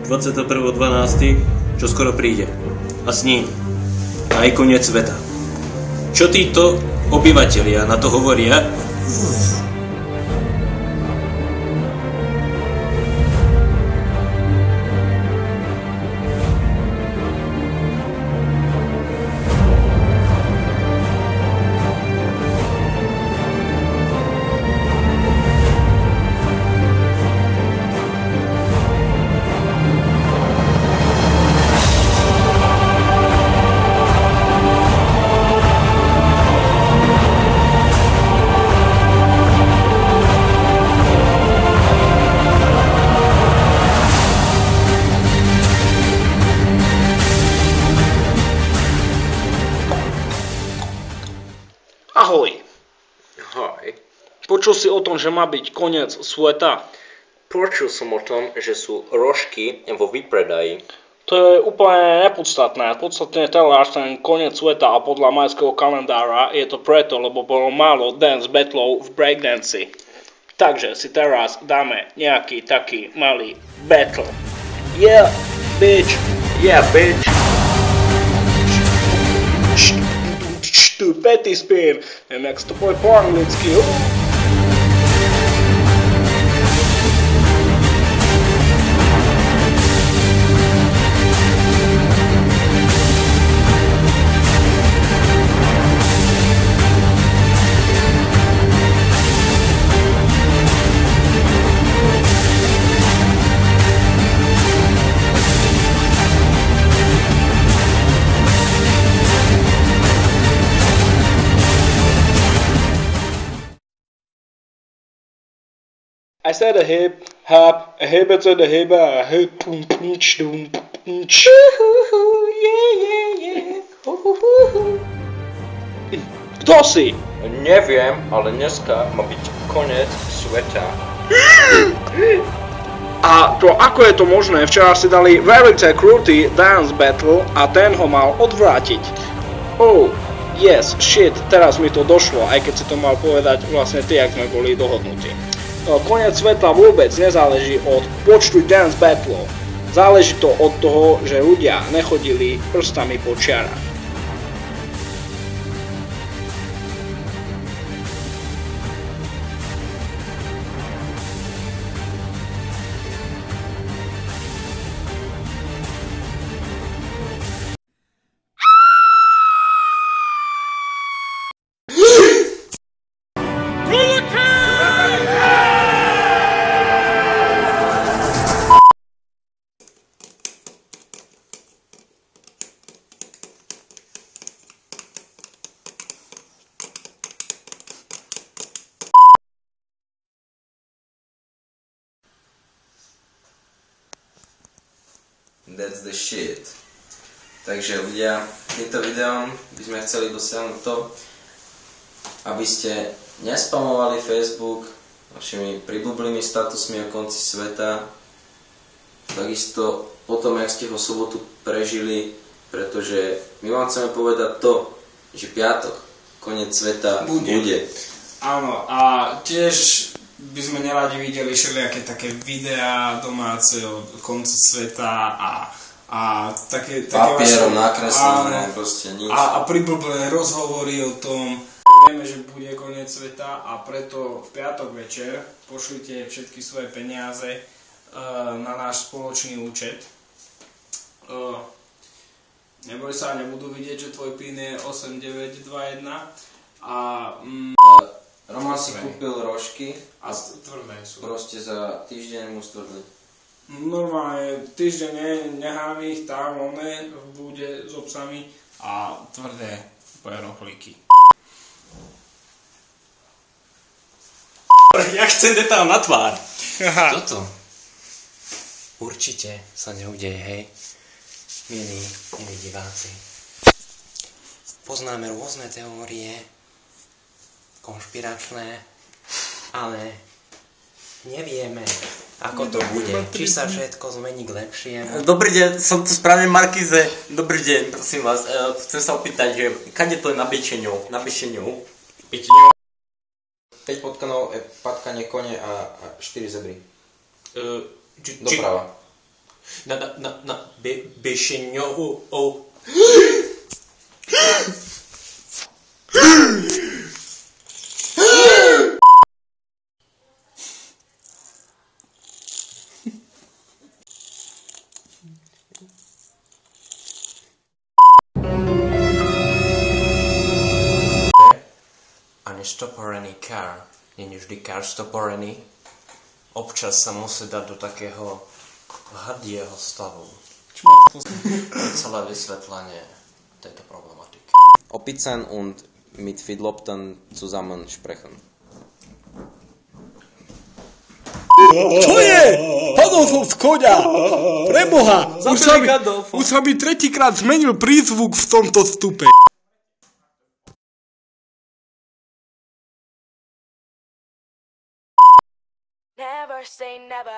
21.12., čo skoro príde. A s ním aj koniec sveta. Čo títo obyvatelia na to hovoria? Ahoj. Ahoj. Počul si o tom, že má byť koniec sveta? Počul som o tom, že sú rožky vo výpredaji. To je úplne nepodstatné. Podstatne je až ten koniec sveta a podľa majského kalendára je to preto, lebo bolo málo dance battlov v breakdanci. Takže si teraz dáme nejaký taký malý battle. Yeah, bitch. Yeah, bitch. Petty spin. Neviem, jak sa to povie po anglicky. I said a hip, hop, a hip to the hip, a hip, pum, pum, chum, pum, ch. Kto si? Neviem, ale dneska má byť koniec sveta. A to ako je to možné? Včera si dali Very Cruty Dance Battle a ten ho mal odvrátiť. Oh, yes, shit, teraz mi to došlo, aj keď si to mal povedať vlastne ty, ak sme boli dohodnutí. Koniec sveta vôbec nezáleží od počtu dance battlov. Záleží to od toho, že ľudia nechodili prstami po čiarach. That's the shit. Takže ľudia, týmto videom by sme chceli dosiahnuť to, aby ste nespamovali Facebook vašimi priblblými statusmi o konci sveta. Takisto o tom, jak ste ho sobotu prežili, pretože my vám chceme povedať to, že piatok, koniec sveta bude. Áno, a tiež by sme neradi videli všelijaké také videá domáce od konca sveta a také papierom nakreslené, proste nič. A priblblé rozhovory o tom. Vieme, že bude koniec sveta a preto v piatok večer pošlite všetky svoje peniaze na náš spoločný účet. Neboj sa, nebudú vidieť, že tvoj PIN je 8921 a Roman si kúpil rožky a tvrdé sú. Proste za týždeň mu stvrdli. Normálne týždeň necháme ich tam v bude s obsami a tvrdé rohlíky. Ja chcem detál na tvár. Aha. Toto určite sa neudeje, hej. Milí diváci. Poznáme rôzne teórie, konšpiračné, ale nevieme, ako to bude. Či sa všetko zmení k lepšiemu. Dobrý deň, som tu správne Markize. Dobrý deň, prosím vás. Chcem sa opýtať, že kade to je na pečeniu? Na pečeniu? 5 potkanov, patkanie kone a 4 zebry. Doprava. Na běžeňovou. A nestoporený car není vždy car stoporený. Občas sa musí dať do takého hrdieho stavu. To je celé vysvetlenie tejto problematiky. Opizen und mit Fidlopten zusammen sprechen. Čo je? Adolfov z koňa! Preboha! Už sa mi tretíkrát zmenil prízvuk v tomto vstupe. Never say never.